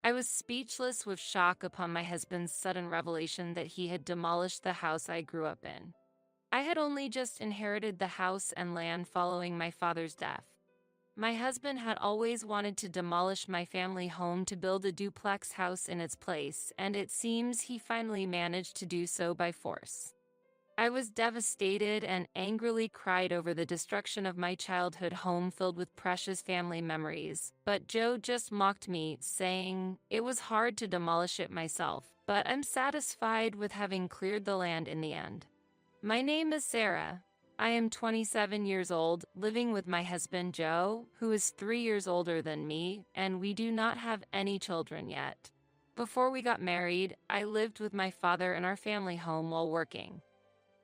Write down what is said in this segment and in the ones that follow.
I was speechless with shock upon my husband's sudden revelation that he had demolished the house I grew up in. I had only just inherited the house and land following my father's death. My husband had always wanted to demolish my family home to build a duplex house in its place, and it seems he finally managed to do so by force. I was devastated and angrily cried over the destruction of my childhood home filled with precious family memories, but Joe just mocked me, saying, "It was hard to demolish it myself, but I'm satisfied with having cleared the land in the end." My name is Sarah. I am 27 years old, living with my husband Joe, who is 3 years older than me, and we do not have any children yet. Before we got married, I lived with my father in our family home while working.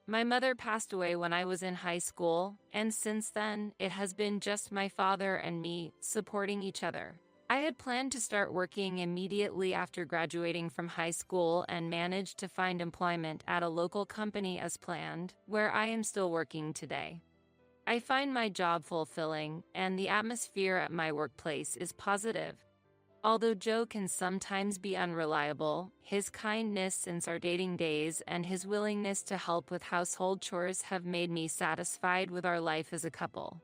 My mother passed away when I was in high school, and since then, it has been just my father and me supporting each other. I had planned to start working immediately after graduating from high school and managed to find employment at a local company as planned, where I am still working today. I find my job fulfilling, and the atmosphere at my workplace is positive. Although Joe can sometimes be unreliable, his kindness since our dating days and his willingness to help with household chores have made me satisfied with our life as a couple.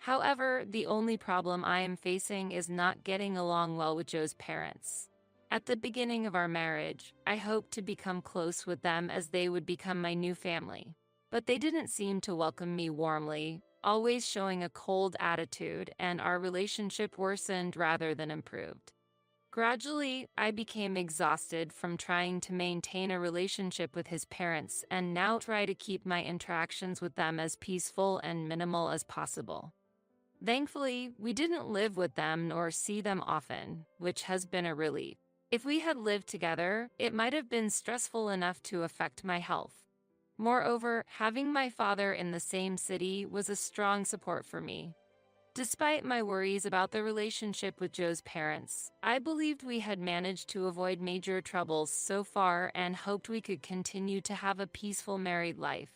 However, the only problem I am facing is not getting along well with Joe's parents. At the beginning of our marriage, I hoped to become close with them as they would become my new family. But they didn't seem to welcome me warmly, always showing a cold attitude, and our relationship worsened rather than improved. Gradually, I became exhausted from trying to maintain a relationship with his parents and now try to keep my interactions with them as peaceful and minimal as possible. Thankfully, we didn't live with them nor see them often, which has been a relief. If we had lived together, it might have been stressful enough to affect my health. Moreover, having my father in the same city was a strong support for me. Despite my worries about the relationship with Joe's parents, I believed we had managed to avoid major troubles so far and hoped we could continue to have a peaceful married life.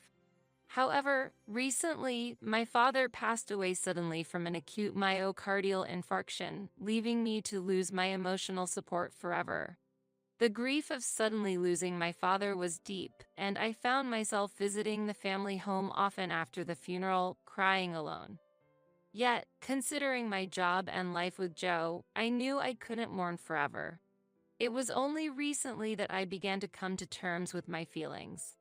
However, recently, my father passed away suddenly from an acute myocardial infarction, leaving me to lose my emotional support forever. The grief of suddenly losing my father was deep, and I found myself visiting the family home often after the funeral, crying alone. Yet, considering my job and life with Joe, I knew I couldn't mourn forever. It was only recently that I began to come to terms with my feelings.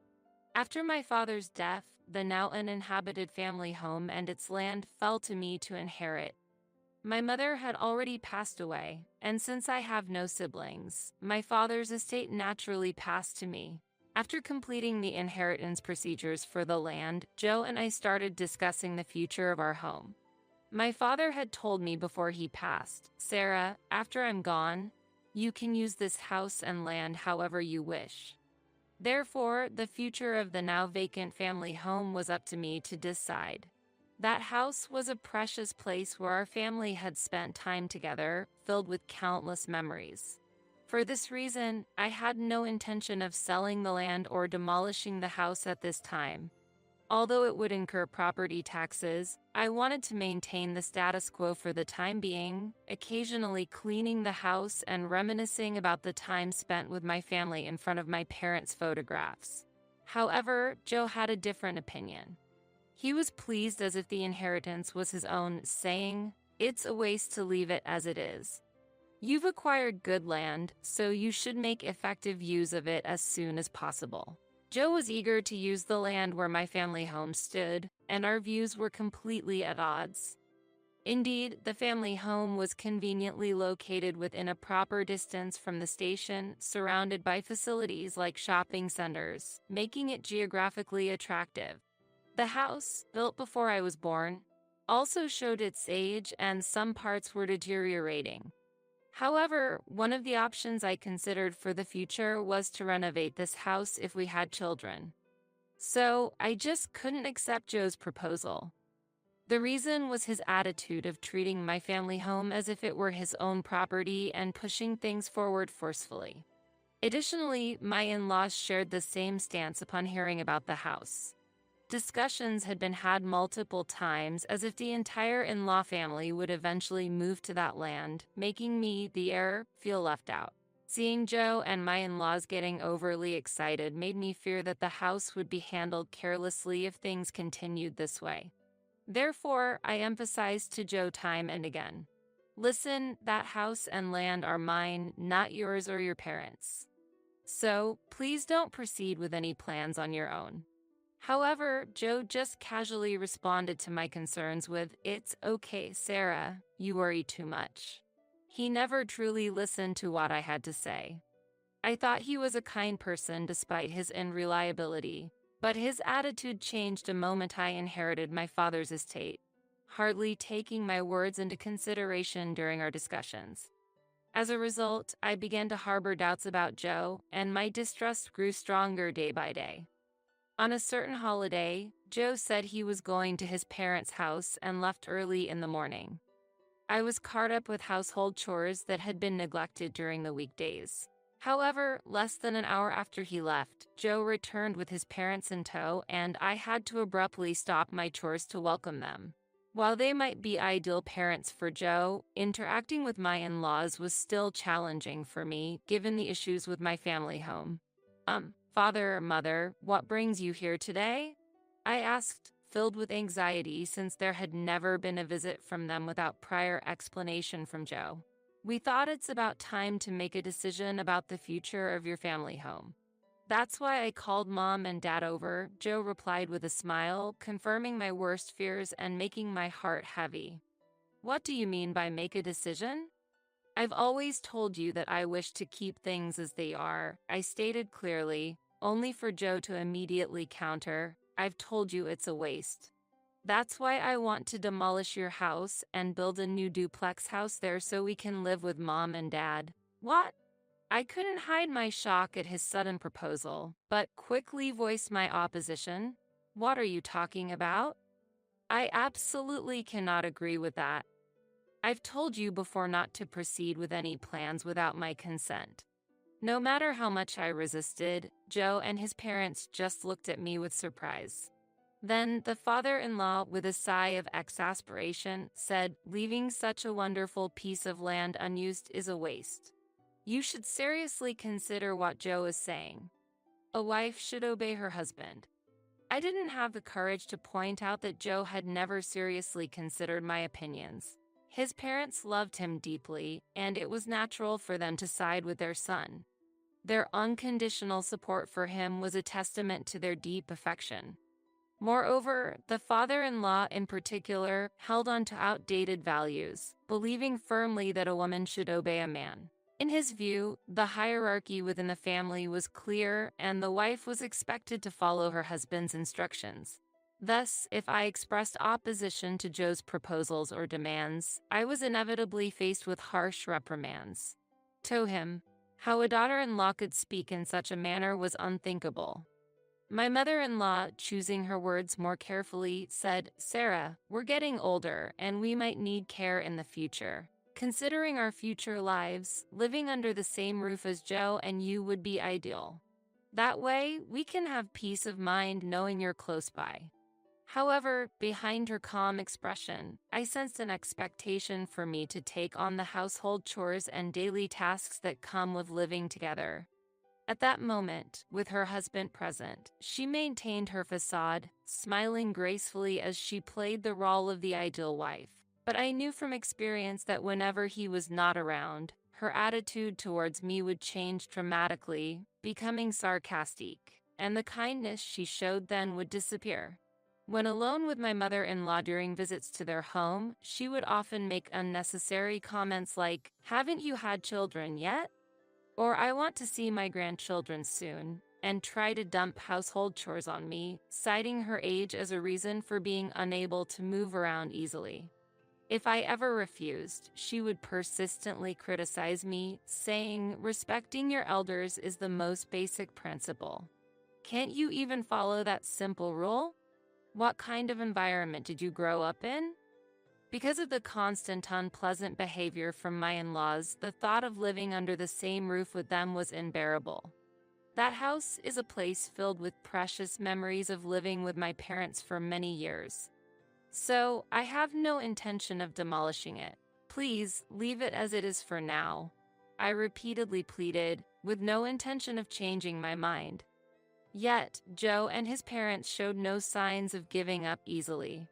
After my father's death, the now uninhabited family home and its land fell to me to inherit. My mother had already passed away, and since I have no siblings, my father's estate naturally passed to me. After completing the inheritance procedures for the land, Joe and I started discussing the future of our home. My father had told me before he passed, "Sarah, after I'm gone, you can use this house and land however you wish." Therefore, the future of the now vacant family home was up to me to decide. That house was a precious place where our family had spent time together, filled with countless memories. For this reason, I had no intention of selling the land or demolishing the house at this time. Although it would incur property taxes, I wanted to maintain the status quo for the time being, occasionally cleaning the house and reminiscing about the time spent with my family in front of my parents' photographs. However, Joe had a different opinion. He was pleased as if the inheritance was his own, saying, "It's a waste to leave it as it is. You've acquired good land, so you should make effective use of it as soon as possible." Joe was eager to use the land where my family home stood, and our views were completely at odds. Indeed, the family home was conveniently located within a proper distance from the station, surrounded by facilities like shopping centers, making it geographically attractive. The house, built before I was born, also showed its age and some parts were deteriorating. However, one of the options I considered for the future was to renovate this house if we had children. So, I just couldn't accept Joe's proposal. The reason was his attitude of treating my family home as if it were his own property and pushing things forward forcefully. Additionally, my in-laws shared the same stance upon hearing about the house. Discussions had been had multiple times as if the entire in-law family would eventually move to that land, making me, the heir, feel left out. Seeing Joe and my in-laws getting overly excited made me fear that the house would be handled carelessly if things continued this way. Therefore, I emphasized to Joe time and again, "Listen, that house and land are mine, not yours or your parents'. So, please don't proceed with any plans on your own." However, Joe just casually responded to my concerns with, "It's okay, Sarah, you worry too much." He never truly listened to what I had to say. I thought he was a kind person despite his unreliability, but his attitude changed the moment I inherited my father's estate, hardly taking my words into consideration during our discussions. As a result, I began to harbor doubts about Joe, and my distrust grew stronger day by day. On a certain holiday, Joe said he was going to his parents' house and left early in the morning. I was caught up with household chores that had been neglected during the weekdays. However, less than an hour after he left, Joe returned with his parents in tow, and I had to abruptly stop my chores to welcome them. While they might be ideal parents for Joe, interacting with my in-laws was still challenging for me, given the issues with my family home. Father or mother, what brings you here today?" I asked, filled with anxiety since there had never been a visit from them without prior explanation from Joe. "We thought it's about time to make a decision about the future of your family home. That's why I called Mom and Dad over," Joe replied with a smile, confirming my worst fears and making my heart heavy. "What do you mean by make a decision?" "I've always told you that I wish to keep things as they are," I stated clearly, only for Joe to immediately counter, "I've told you it's a waste. That's why I want to demolish your house and build a new duplex house there so we can live with Mom and Dad." "What?" I couldn't hide my shock at his sudden proposal, but quickly voiced my opposition. "What are you talking about? I absolutely cannot agree with that. I've told you before not to proceed with any plans without my consent." No matter how much I resisted, Joe and his parents just looked at me with surprise. Then the father-in-law, with a sigh of exasperation, said, "Leaving such a wonderful piece of land unused is a waste. You should seriously consider what Joe is saying. A wife should obey her husband." I didn't have the courage to point out that Joe had never seriously considered my opinions. His parents loved him deeply, and it was natural for them to side with their son. Their unconditional support for him was a testament to their deep affection. Moreover, the father-in-law in particular held on to outdated values, believing firmly that a woman should obey a man. In his view, the hierarchy within the family was clear, and the wife was expected to follow her husband's instructions. Thus, if I expressed opposition to Joe's proposals or demands, I was inevitably faced with harsh reprimands. To him, how a daughter-in-law could speak in such a manner was unthinkable. My mother-in-law, choosing her words more carefully, said, "Sarah, we're getting older and we might need care in the future. Considering our future lives, living under the same roof as Joe and you would be ideal. That way, we can have peace of mind knowing you're close by." However, behind her calm expression, I sensed an expectation for me to take on the household chores and daily tasks that come with living together. At that moment, with her husband present, she maintained her facade, smiling gracefully as she played the role of the ideal wife. But I knew from experience that whenever he was not around, her attitude towards me would change dramatically, becoming sarcastic, and the kindness she showed then would disappear. When alone with my mother-in-law during visits to their home, she would often make unnecessary comments like, "Haven't you had children yet?" Or "I want to see my grandchildren soon," and try to dump household chores on me, citing her age as a reason for being unable to move around easily. If I ever refused, she would persistently criticize me, saying, "Respecting your elders is the most basic principle. Can't you even follow that simple rule? What kind of environment did you grow up in?" Because of the constant unpleasant behavior from my in-laws, the thought of living under the same roof with them was unbearable. That house is a place filled with precious memories of living with my parents for many years. So, I have no intention of demolishing it. Please, leave it as it is for now. I repeatedly pleaded, with no intention of changing my mind. Yet, Joe and his parents showed no signs of giving up easily.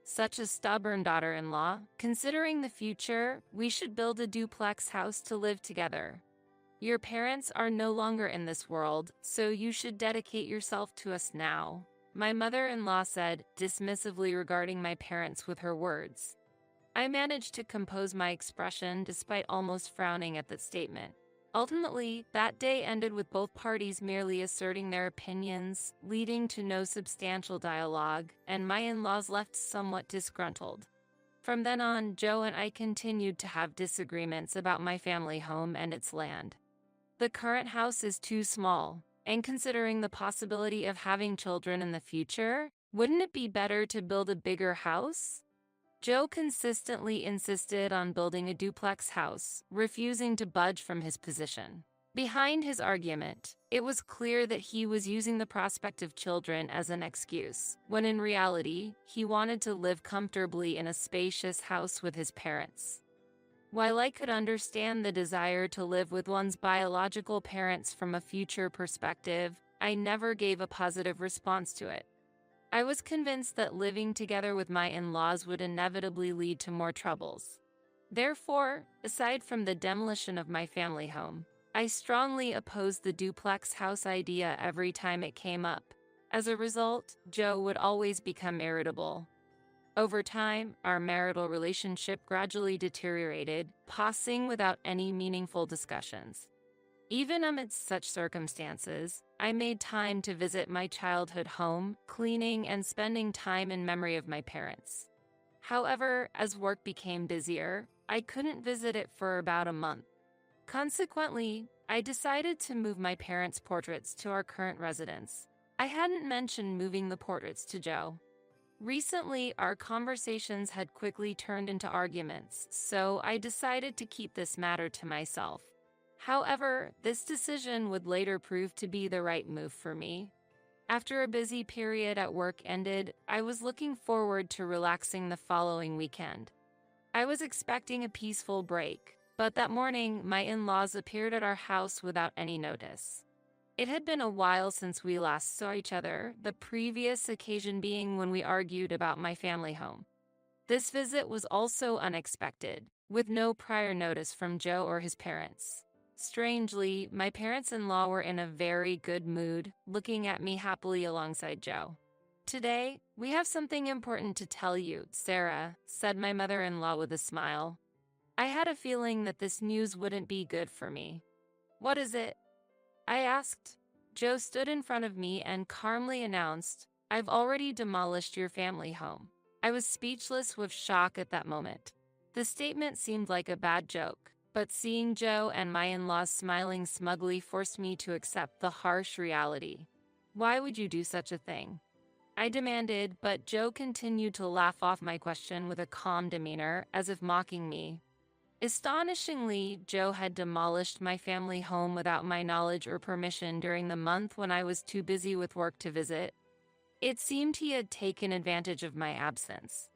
Such a stubborn daughter-in-law. Considering the future, we should build a duplex house to live together. Your parents are no longer in this world, so you should dedicate yourself to us now, my mother-in-law said, dismissively regarding my parents with her words. I managed to compose my expression despite almost frowning at that statement. Ultimately, that day ended with both parties merely asserting their opinions, leading to no substantial dialogue, and my in-laws left somewhat disgruntled. From then on, Joe and I continued to have disagreements about my family home and its land. The current house is too small, and considering the possibility of having children in the future, wouldn't it be better to build a bigger house? Joe consistently insisted on building a duplex house, refusing to budge from his position. Behind his argument, it was clear that he was using the prospect of children as an excuse, when in reality, he wanted to live comfortably in a spacious house with his parents. While I could understand the desire to live with one's biological parents from a future perspective, I never gave a positive response to it. I was convinced that living together with my in-laws would inevitably lead to more troubles. Therefore, aside from the demolition of my family home, I strongly opposed the duplex house idea every time it came up. As a result, Joe would always become irritable. Over time, our marital relationship gradually deteriorated, passing without any meaningful discussions. Even amidst such circumstances, I made time to visit my childhood home, cleaning and spending time in memory of my parents. However, as work became busier, I couldn't visit it for about a month. Consequently, I decided to move my parents' portraits to our current residence. I hadn't mentioned moving the portraits to Joe. Recently, our conversations had quickly turned into arguments, so I decided to keep this matter to myself. However, this decision would later prove to be the right move for me. After a busy period at work ended, I was looking forward to relaxing the following weekend. I was expecting a peaceful break, but that morning, my in-laws appeared at our house without any notice. It had been a while since we last saw each other, the previous occasion being when we argued about my family home. This visit was also unexpected, with no prior notice from Joe or his parents. Strangely, my parents-in-law were in a very good mood, looking at me happily alongside Joe. "Today, we have something important to tell you, Sarah," said my mother-in-law with a smile. I had a feeling that this news wouldn't be good for me. "What is it?" I asked. Joe stood in front of me and calmly announced, "I've already demolished your family home." I was speechless with shock at that moment. The statement seemed like a bad joke, but seeing Joe and my in-laws smiling smugly forced me to accept the harsh reality. "Why would you do such a thing?" I demanded, but Joe continued to laugh off my question with a calm demeanor, as if mocking me. Astonishingly, Joe had demolished my family home without my knowledge or permission during the month when I was too busy with work to visit. It seemed he had taken advantage of my absence.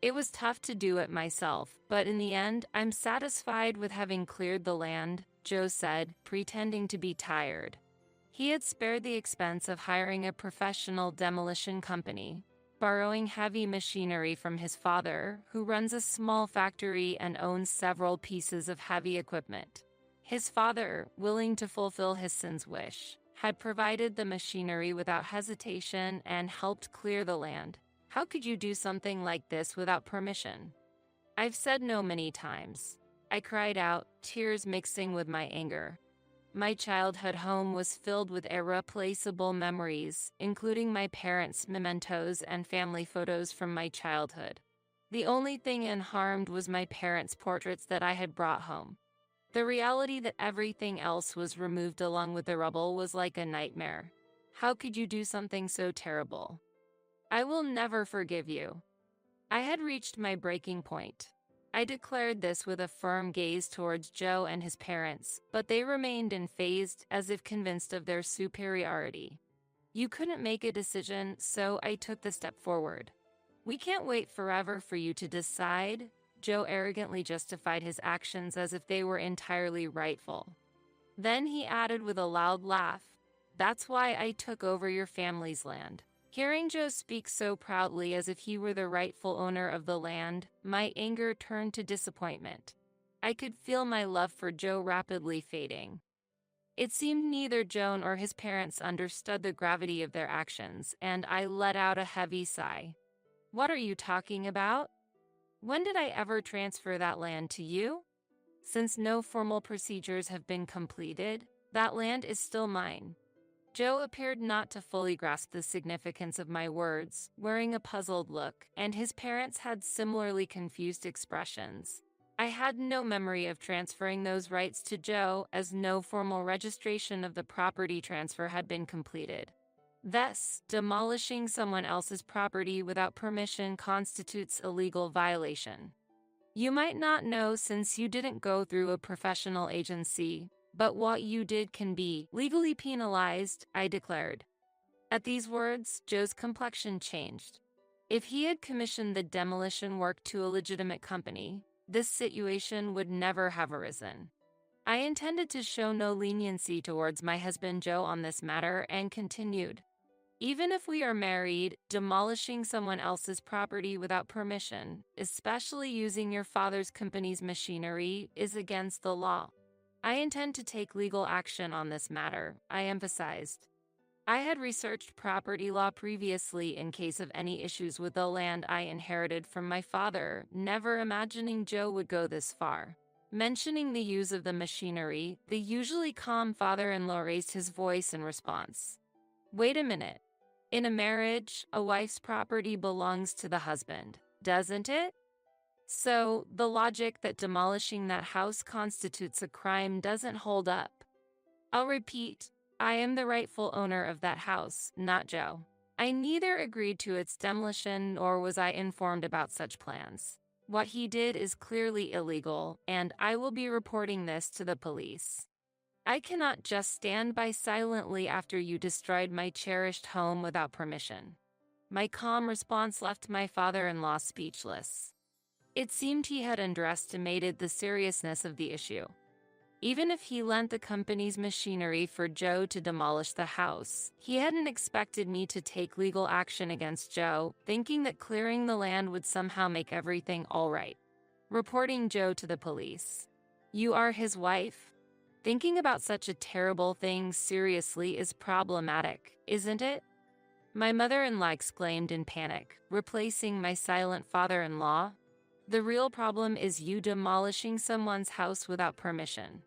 It was tough to do it myself, but in the end, I'm satisfied with having cleared the land, Joe said, pretending to be tired. He had spared the expense of hiring a professional demolition company, borrowing heavy machinery from his father, who runs a small factory and owns several pieces of heavy equipment. His father, willing to fulfill his son's wish, had provided the machinery without hesitation and helped clear the land. How could you do something like this without permission? I've said no many times. I cried out, tears mixing with my anger. My childhood home was filled with irreplaceable memories, including my parents' mementos and family photos from my childhood. The only thing unharmed was my parents' portraits that I had brought home. The reality that everything else was removed along with the rubble was like a nightmare. How could you do something so terrible? I will never forgive you. I had reached my breaking point. I declared this with a firm gaze towards Joe and his parents, but they remained unfazed, as if convinced of their superiority. You couldn't make a decision, so I took the step forward. We can't wait forever for you to decide. Joe arrogantly justified his actions as if they were entirely rightful. Then he added with a loud laugh, "That's why I took over your family's land." Hearing Joe speak so proudly as if he were the rightful owner of the land, my anger turned to disappointment. I could feel my love for Joe rapidly fading. It seemed neither Joe nor his parents understood the gravity of their actions, and I let out a heavy sigh. "What are you talking about? When did I ever transfer that land to you? Since no formal procedures have been completed, that land is still mine." Joe appeared not to fully grasp the significance of my words, wearing a puzzled look, and his parents had similarly confused expressions. I had no memory of transferring those rights to Joe, as no formal registration of the property transfer had been completed. Thus, demolishing someone else's property without permission constitutes a legal violation. You might not know since you didn't go through a professional agency, but what you did can be legally penalized, I declared. At these words, Joe's complexion changed. If he had commissioned the demolition work to a legitimate company, this situation would never have arisen. I intended to show no leniency towards my husband Joe on this matter and continued. "Even if we are married, demolishing someone else's property without permission, especially using your father's company's machinery, is against the law. I intend to take legal action on this matter," I emphasized. I had researched property law previously in case of any issues with the land I inherited from my father, never imagining Joe would go this far. Mentioning the use of the machinery, the usually calm father-in-law raised his voice in response. "Wait a minute. In a marriage, a wife's property belongs to the husband, doesn't it? So, the logic that demolishing that house constitutes a crime doesn't hold up. I'll repeat, I am the rightful owner of that house, not Joe. I neither agreed to its demolition nor was I informed about such plans. What he did is clearly illegal, and I will be reporting this to the police. I cannot just stand by silently after you destroyed my cherished home without permission." My calm response left my father-in-law speechless. It seemed he had underestimated the seriousness of the issue. Even if he lent the company's machinery for Joe to demolish the house, he hadn't expected me to take legal action against Joe, thinking that clearing the land would somehow make everything all right. Reporting Joe to the police. "You are his wife? Thinking about such a terrible thing seriously is problematic, isn't it?" My mother-in-law exclaimed in panic, replacing my silent father-in-law. "The real problem is you demolishing someone's house without permission.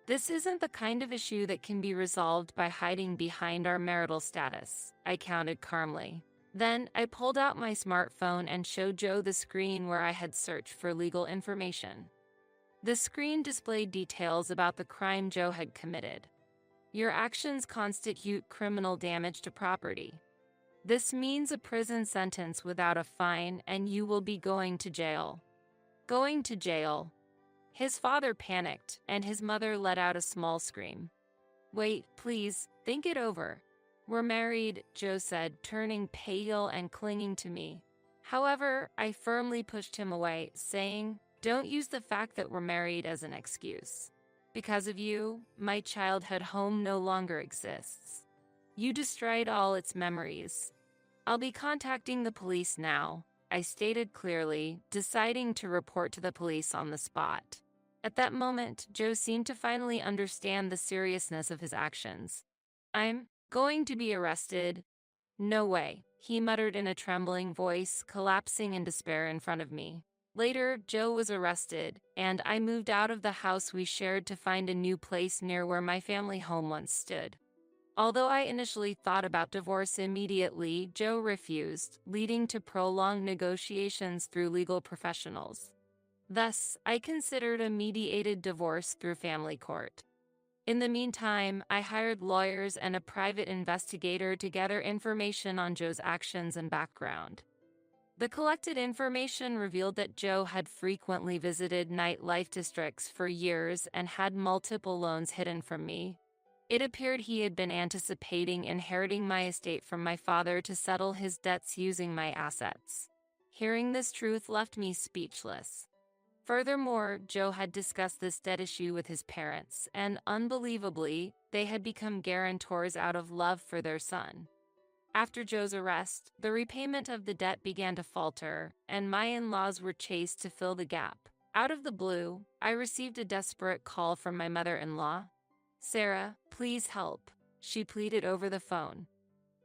This isn't the kind of issue that can be resolved by hiding behind our marital status," I countered calmly. Then I pulled out my smartphone and showed Joe the screen where I had searched for legal information. The screen displayed details about the crime Joe had committed. "Your actions constitute criminal damage to property. This means a prison sentence without a fine, and you will be going to jail." Going to jail. His father panicked, and his mother let out a small scream. "Wait, please, think it over. We're married," Joe said, turning pale and clinging to me. However, I firmly pushed him away, saying, "Don't use the fact that we're married as an excuse. Because of you, my childhood home no longer exists. You destroyed all its memories. I'll be contacting the police now," I stated clearly, deciding to report to the police on the spot. At that moment, Joe seemed to finally understand the seriousness of his actions. "I'm going to be arrested." "No way," he muttered in a trembling voice, collapsing in despair in front of me. Later, Joe was arrested, and I moved out of the house we shared to find a new place near where my family home once stood. Although I initially thought about divorce immediately, Joe refused, leading to prolonged negotiations through legal professionals. Thus, I considered a mediated divorce through family court. In the meantime, I hired lawyers and a private investigator to gather information on Joe's actions and background. The collected information revealed that Joe had frequently visited nightlife districts for years and had multiple loans hidden from me. It appeared he had been anticipating inheriting my estate from my father to settle his debts using my assets. Hearing this truth left me speechless. Furthermore, Joe had discussed this debt issue with his parents, and unbelievably, they had become guarantors out of love for their son. After Joe's arrest, the repayment of the debt began to falter, and my in-laws were chased to fill the gap. Out of the blue, I received a desperate call from my mother-in-law. "Sarah, please help," she pleaded over the phone.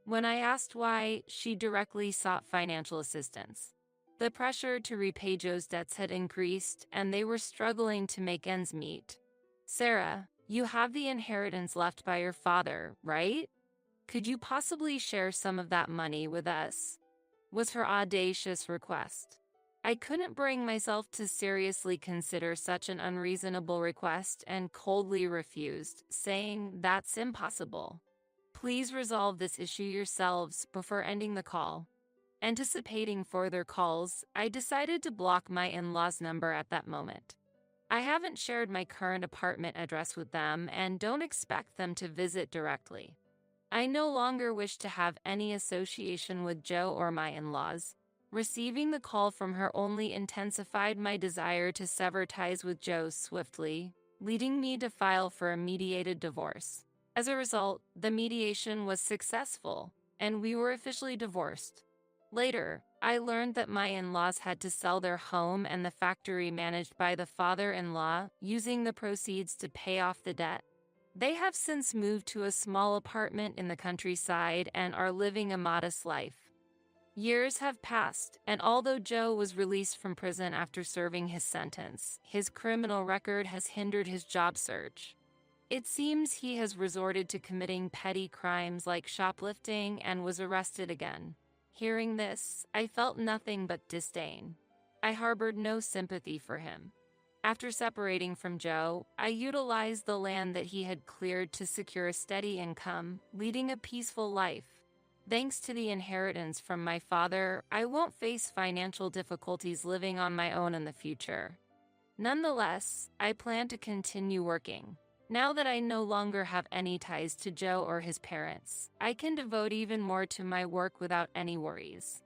When I asked why, she directly sought financial assistance. The pressure to repay Joe's debts had increased, and they were struggling to make ends meet. "Sarah, you have the inheritance left by your father, right? Could you possibly share some of that money with us?" was her audacious request. I couldn't bring myself to seriously consider such an unreasonable request and coldly refused, saying, "That's impossible. Please resolve this issue yourselves before ending the call." Anticipating further calls, I decided to block my in-laws' number at that moment. I haven't shared my current apartment address with them and don't expect them to visit directly. I no longer wish to have any association with Joe or my in-laws. Receiving the call from her only intensified my desire to sever ties with Joe swiftly, leading me to file for a mediated divorce. As a result, the mediation was successful, and we were officially divorced. Later, I learned that my in-laws had to sell their home and the factory managed by the father-in-law, using the proceeds to pay off the debt. They have since moved to a small apartment in the countryside and are living a modest life. Years have passed, and although Joe was released from prison after serving his sentence, his criminal record has hindered his job search. It seems he has resorted to committing petty crimes like shoplifting and was arrested again. Hearing this, I felt nothing but disdain. I harbored no sympathy for him. After separating from Joe, I utilized the land that he had cleared to secure a steady income, leading a peaceful life. Thanks to the inheritance from my father, I won't face financial difficulties living on my own in the future. Nonetheless, I plan to continue working. Now that I no longer have any ties to Joe or his parents, I can devote even more to my work without any worries.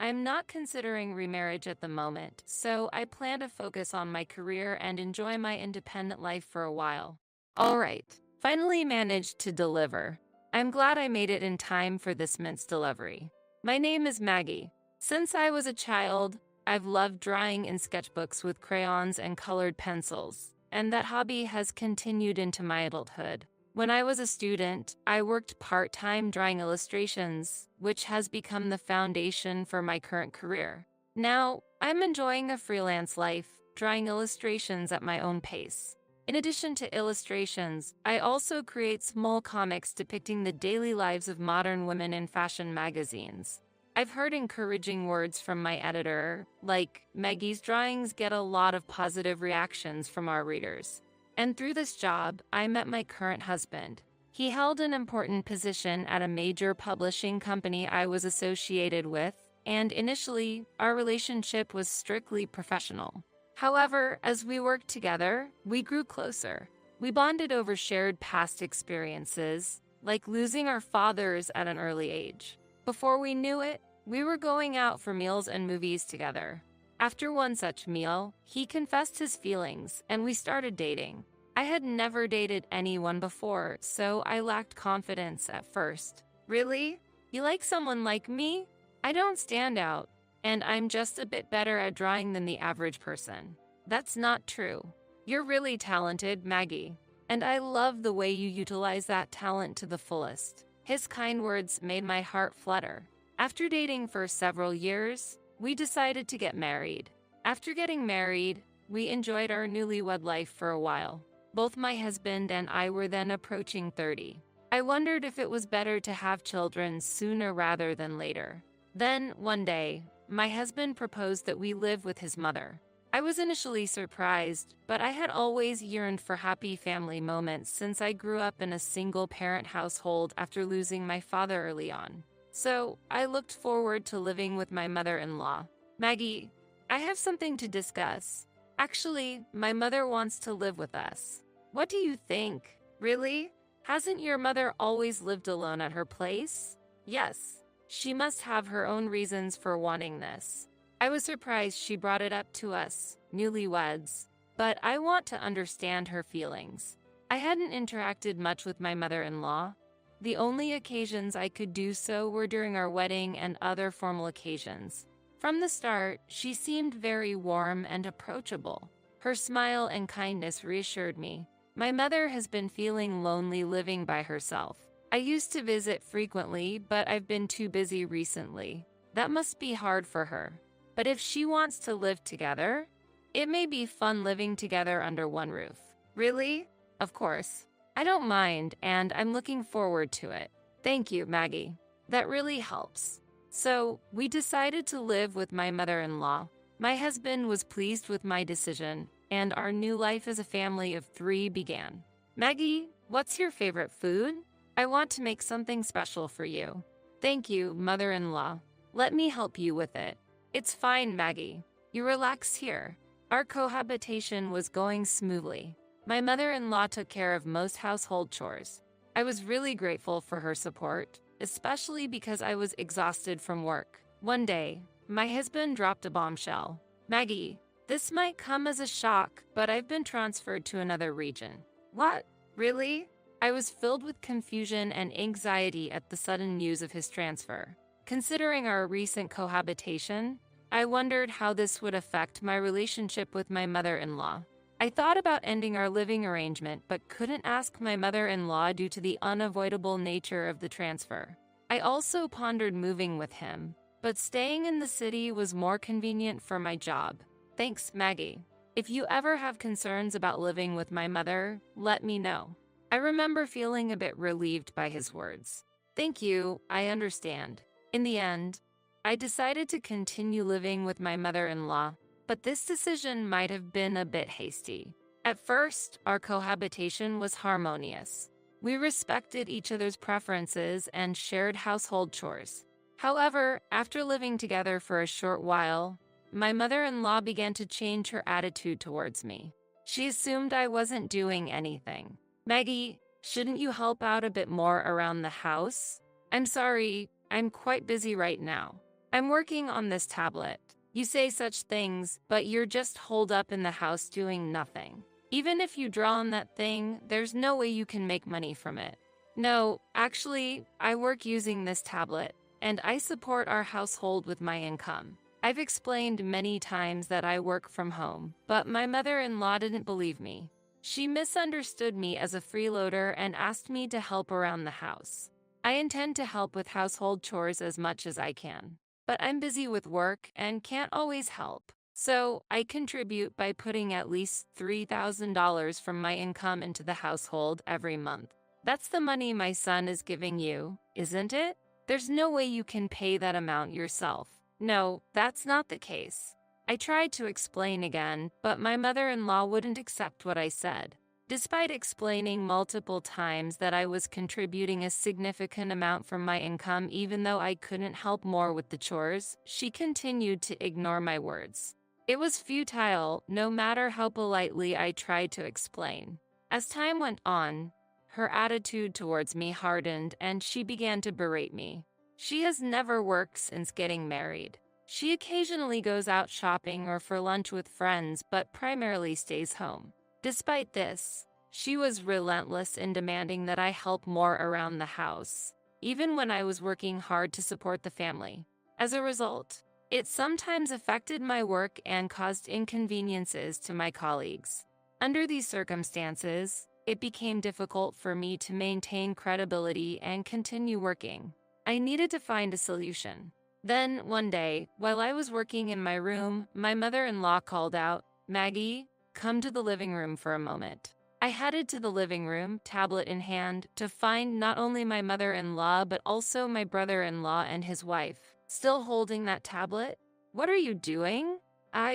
I'm not considering remarriage at the moment, so I plan to focus on my career and enjoy my independent life for a while. Alright, finally managed to deliver. I'm glad I made it in time for this mince delivery. My name is Maggie. Since I was a child, I've loved drawing in sketchbooks with crayons and colored pencils, and that hobby has continued into my adulthood. When I was a student, I worked part-time drawing illustrations, which has become the foundation for my current career. Now, I'm enjoying a freelance life, drawing illustrations at my own pace. In addition to illustrations, I also create small comics depicting the daily lives of modern women in fashion magazines. I've heard encouraging words from my editor, like, "Maggie's drawings get a lot of positive reactions from our readers." And through this job, I met my current husband. He held an important position at a major publishing company I was associated with, and initially, our relationship was strictly professional. However, as we worked together, we grew closer. We bonded over shared past experiences, like losing our fathers at an early age. Before we knew it, we were going out for meals and movies together. After one such meal, he confessed his feelings, and we started dating. I had never dated anyone before, so I lacked confidence at first. "Really? You like someone like me? I don't stand out, and I'm just a bit better at drawing than the average person." "That's not true. You're really talented, Maggie, and I love the way you utilize that talent to the fullest." His kind words made my heart flutter. After dating for several years, we decided to get married. After getting married, we enjoyed our newlywed life for a while. Both my husband and I were then approaching 30. I wondered if it was better to have children sooner rather than later. Then, one day, my husband proposed that we live with his mother. I was initially surprised, but I had always yearned for happy family moments since I grew up in a single-parent household after losing my father early on. So I looked forward to living with my mother-in-law. Maggie, I have something to discuss. Actually, my mother wants to live with us. What do you think? Really? Hasn't your mother always lived alone at her place? Yes. She must have her own reasons for wanting this. I was surprised she brought it up to us, newlyweds, but I want to understand her feelings. I hadn't interacted much with my mother-in-law. The only occasions I could do so were during our wedding and other formal occasions. From the start, she seemed very warm and approachable. Her smile and kindness reassured me. My mother has been feeling lonely living by herself. I used to visit frequently, but I've been too busy recently. That must be hard for her. But if she wants to live together, it may be fun living together under one roof. Really? Of course. I don't mind, and I'm looking forward to it. Thank you, Maggie. That really helps. So, we decided to live with my mother-in-law. My husband was pleased with my decision, and our new life as a family of 3 began. Maggie, what's your favorite food? I want to make something special for you. Thank you, mother-in-law. Let me help you with it. It's fine, Maggie. You relax here. Our cohabitation was going smoothly. My mother-in-law took care of most household chores. I was really grateful for her support, especially because I was exhausted from work. One day, my husband dropped a bombshell. Maggie, this might come as a shock, but I've been transferred to another region. What? Really? I was filled with confusion and anxiety at the sudden news of his transfer. Considering our recent cohabitation, I wondered how this would affect my relationship with my mother-in-law. I thought about ending our living arrangement but couldn't ask my mother-in-law due to the unavoidable nature of the transfer. I also pondered moving with him, but staying in the city was more convenient for my job. Thanks, Maggie. If you ever have concerns about living with my mother, let me know. I remember feeling a bit relieved by his words. Thank you, I understand. In the end, I decided to continue living with my mother-in-law, but this decision might have been a bit hasty. At first, our cohabitation was harmonious. We respected each other's preferences and shared household chores. However, after living together for a short while, my mother-in-law began to change her attitude towards me. She assumed I wasn't doing anything. Maggie, shouldn't you help out a bit more around the house? I'm sorry, I'm quite busy right now. I'm working on this tablet. You say such things, but you're just holed up in the house doing nothing. Even if you draw on that thing, there's no way you can make money from it. No, actually, I work using this tablet, and I support our household with my income. I've explained many times that I work from home, but my mother-in-law didn't believe me. She misunderstood me as a freeloader and asked me to help around the house. I intend to help with household chores as much as I can, but I'm busy with work and can't always help. So I contribute by putting at least $3,000 from my income into the household every month. That's the money my son is giving you, isn't it? There's no way you can pay that amount yourself. No, that's not the case. I tried to explain again, but my mother-in-law wouldn't accept what I said. Despite explaining multiple times that I was contributing a significant amount from my income even though I couldn't help more with the chores, she continued to ignore my words. It was futile, no matter how politely I tried to explain. As time went on, her attitude towards me hardened and she began to berate me. She has never worked since getting married. She occasionally goes out shopping or for lunch with friends, but primarily stays home. Despite this, she was relentless in demanding that I help more around the house, even when I was working hard to support the family. As a result, it sometimes affected my work and caused inconveniences to my colleagues. Under these circumstances, it became difficult for me to maintain credibility and continue working. I needed to find a solution. Then, one day, while I was working in my room, my mother-in-law called out, "Maggie, come to the living room for a moment." I headed to the living room, tablet in hand, to find not only my mother-in-law but also my brother-in-law and his wife, still holding that tablet. "What are you doing?"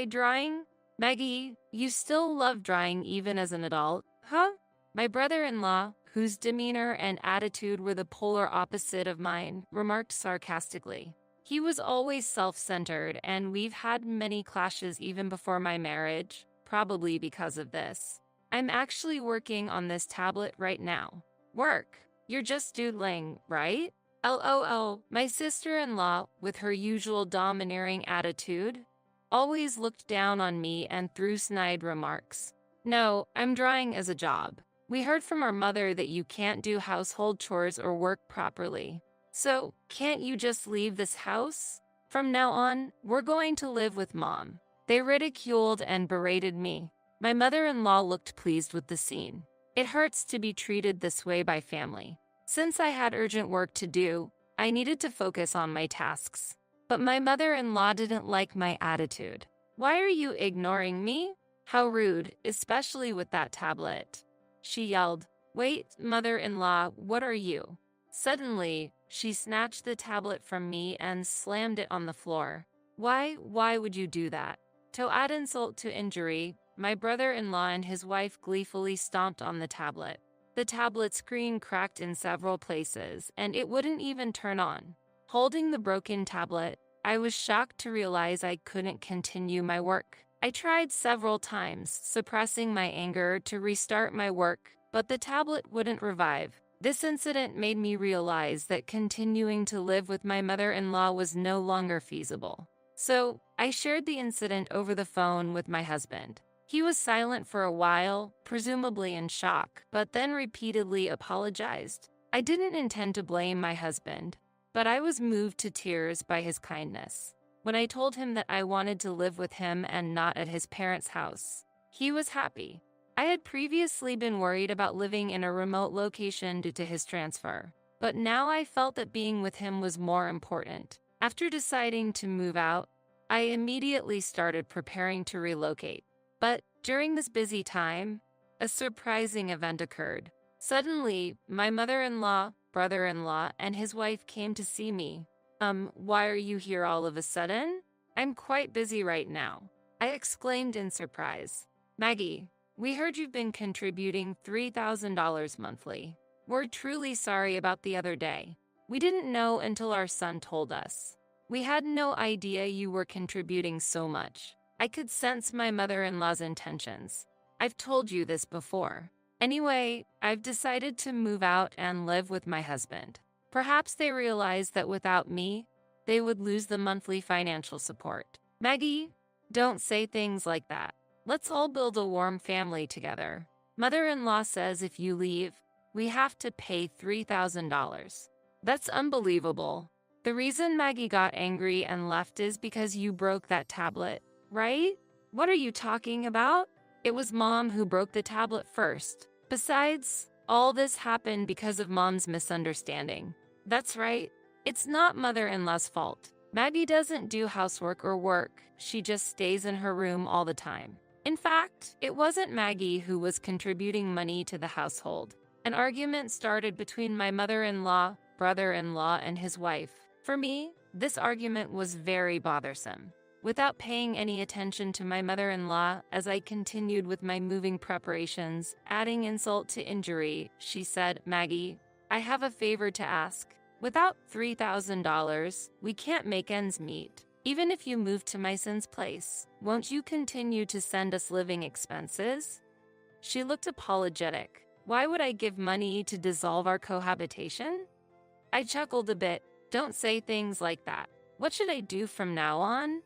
"Drawing." "Maggie, you still love drawing even as an adult, huh?" My brother-in-law, whose demeanor and attitude were the polar opposite of mine, remarked sarcastically. He was always self-centered, and we've had many clashes even before my marriage, probably because of this. I'm actually working on this tablet right now. Work? You're just doodling, right? LOL. My sister-in-law, with her usual domineering attitude, always looked down on me and threw snide remarks. No, I'm drawing as a job. We heard from our mother that you can't do household chores or work properly. So, can't you just leave this house? From now on, we're going to live with Mom. They ridiculed and berated me. My mother-in-law looked pleased with the scene. It hurts to be treated this way by family. Since I had urgent work to do, I needed to focus on my tasks. But my mother-in-law didn't like my attitude. Why are you ignoring me? How rude, especially with that tablet. She yelled. Wait, mother-in-law, what are you? Suddenly, she snatched the tablet from me and slammed it on the floor. Why would you do that? To add insult to injury, my brother-in-law and his wife gleefully stomped on the tablet. The tablet screen cracked in several places, and it wouldn't even turn on. Holding the broken tablet, I was shocked to realize I couldn't continue my work. I tried several times, suppressing my anger to restart my work, but the tablet wouldn't revive. This incident made me realize that continuing to live with my mother-in-law was no longer feasible. So, I shared the incident over the phone with my husband. He was silent for a while, presumably in shock, but then repeatedly apologized. I didn't intend to blame my husband, but I was moved to tears by his kindness. When I told him that I wanted to live with him and not at his parents' house, he was happy. I had previously been worried about living in a remote location due to his transfer, but now I felt that being with him was more important. After deciding to move out, I immediately started preparing to relocate. But during this busy time, a surprising event occurred. Suddenly, my mother-in-law, brother-in-law, and his wife came to see me. Why are you here all of a sudden? I'm quite busy right now, I exclaimed in surprise. Maggie, we heard you've been contributing $3,000 monthly. We're truly sorry about the other day. We didn't know until our son told us. We had no idea you were contributing so much. I could sense my mother-in-law's intentions. I've told you this before. Anyway, I've decided to move out and live with my husband. Perhaps they realized that without me, they would lose the monthly financial support. Maggie, don't say things like that. Let's all build a warm family together. Mother-in-law says if you leave, we have to pay $3,000. That's unbelievable. The reason Maggie got angry and left is because you broke that tablet, right? What are you talking about? It was Mom who broke the tablet first. Besides, all this happened because of Mom's misunderstanding. That's right. It's not mother-in-law's fault. Maggie doesn't do housework or work. She just stays in her room all the time. In fact, it wasn't Maggie who was contributing money to the household. An argument started between my mother-in-law, brother-in-law, and his wife. For me, this argument was very bothersome. Without paying any attention to my mother-in-law, as I continued with my moving preparations, adding insult to injury, she said, Maggie, I have a favor to ask. Without $3,000, we can't make ends meet. Even if you move to my son's place, won't you continue to send us living expenses? She looked apologetic. Why would I give money to dissolve our cohabitation? I chuckled a bit. Don't say things like that. What should I do from now on?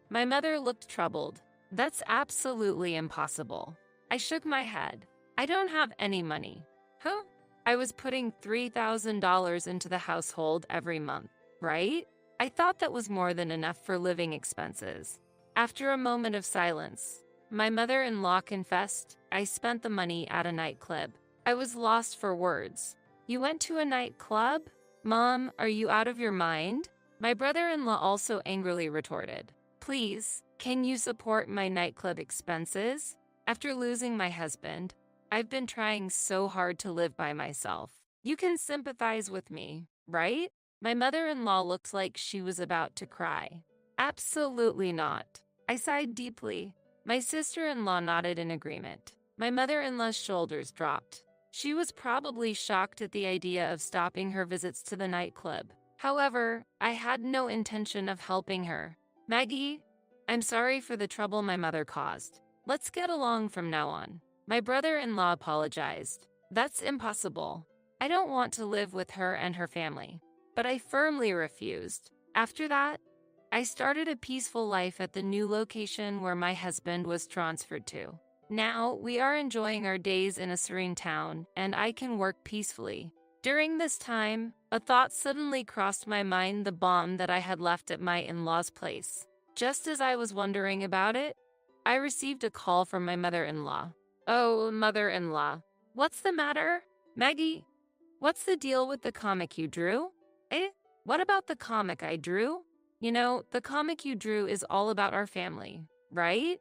My mother looked troubled. That's absolutely impossible. I shook my head. I don't have any money. Huh? I was putting $3,000 into the household every month, right? I thought that was more than enough for living expenses. After a moment of silence, my mother-in-law confessed, I spent the money at a nightclub. I was lost for words. You went to a nightclub? Mom, are you out of your mind? My brother-in-law also angrily retorted. Please, can you support my nightclub expenses? After losing my husband, I've been trying so hard to live by myself. You can sympathize with me, right? My mother-in-law looked like she was about to cry. Absolutely not. I sighed deeply. My sister-in-law nodded in agreement. My mother-in-law's shoulders dropped. She was probably shocked at the idea of stopping her visits to the nightclub. However, I had no intention of helping her. Maggie, I'm sorry for the trouble my mother caused. Let's get along from now on. My brother-in-law apologized. That's impossible. I don't want to live with her and her family. But I firmly refused. After that, I started a peaceful life at the new location where my husband was transferred to. Now, we are enjoying our days in a serene town, and I can work peacefully. During this time, a thought suddenly crossed my mind: the bomb that I had left at my in-laws' place. Just as I was wondering about it, I received a call from my mother-in-law. Oh, mother-in-law, what's the matter? Maggie, what's the deal with the comic you drew? What about the comic I drew? You know, the comic you drew is all about our family, right?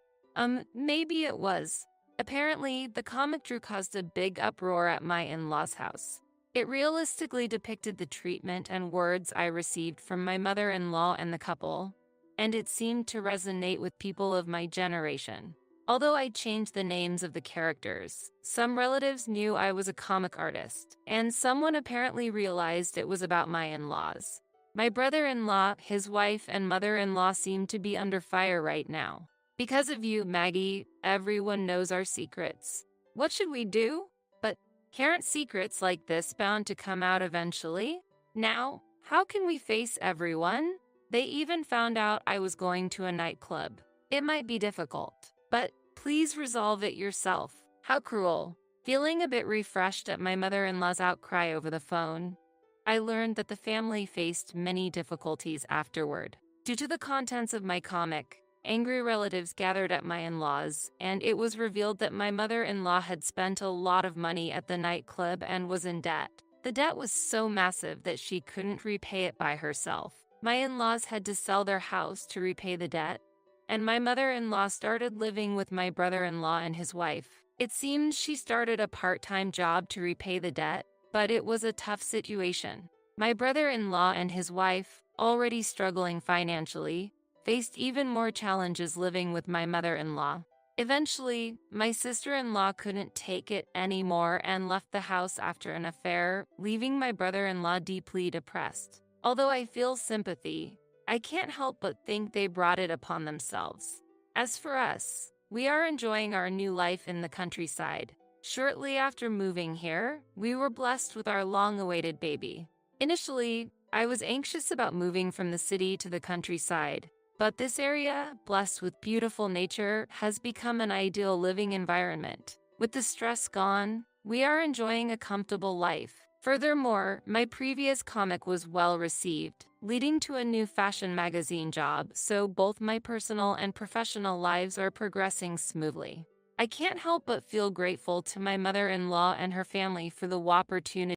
Maybe it was. Apparently, the comic drew caused a big uproar at my in-laws' house. It realistically depicted the treatment and words I received from my mother-in-law and the couple, and it seemed to resonate with people of my generation. Although I changed the names of the characters, some relatives knew I was a comic artist, and someone apparently realized it was about my in-laws. My brother-in-law, his wife, and mother-in-law seem to be under fire right now. Because of you, Maggie, everyone knows our secrets. What should we do? But aren't secrets like this bound to come out eventually? Now, how can we face everyone? They even found out I was going to a nightclub. It might be difficult, but please resolve it yourself. How cruel. Feeling a bit refreshed at my mother-in-law's outcry over the phone, I learned that the family faced many difficulties afterward. Due to the contents of my comic, angry relatives gathered at my in-laws, and it was revealed that my mother-in-law had spent a lot of money at the nightclub and was in debt. The debt was so massive that she couldn't repay it by herself. My in-laws had to sell their house to repay the debt, and my mother-in-law started living with my brother-in-law and his wife. It seemed she started a part-time job to repay the debt, but it was a tough situation. My brother-in-law and his wife, already struggling financially, faced even more challenges living with my mother-in-law. Eventually, my sister-in-law couldn't take it anymore and left the house after an affair, leaving my brother-in-law deeply depressed. Although I feel sympathy, I can't help but think they brought it upon themselves. As for us, we are enjoying our new life in the countryside. Shortly after moving here, we were blessed with our long-awaited baby. Initially, I was anxious about moving from the city to the countryside, but this area, blessed with beautiful nature, has become an ideal living environment. With the stress gone, we are enjoying a comfortable life. Furthermore, my previous comic was well received, leading to a new fashion magazine job, so both my personal and professional lives are progressing smoothly. I can't help but feel grateful to my mother-in-law and her family for the opportunity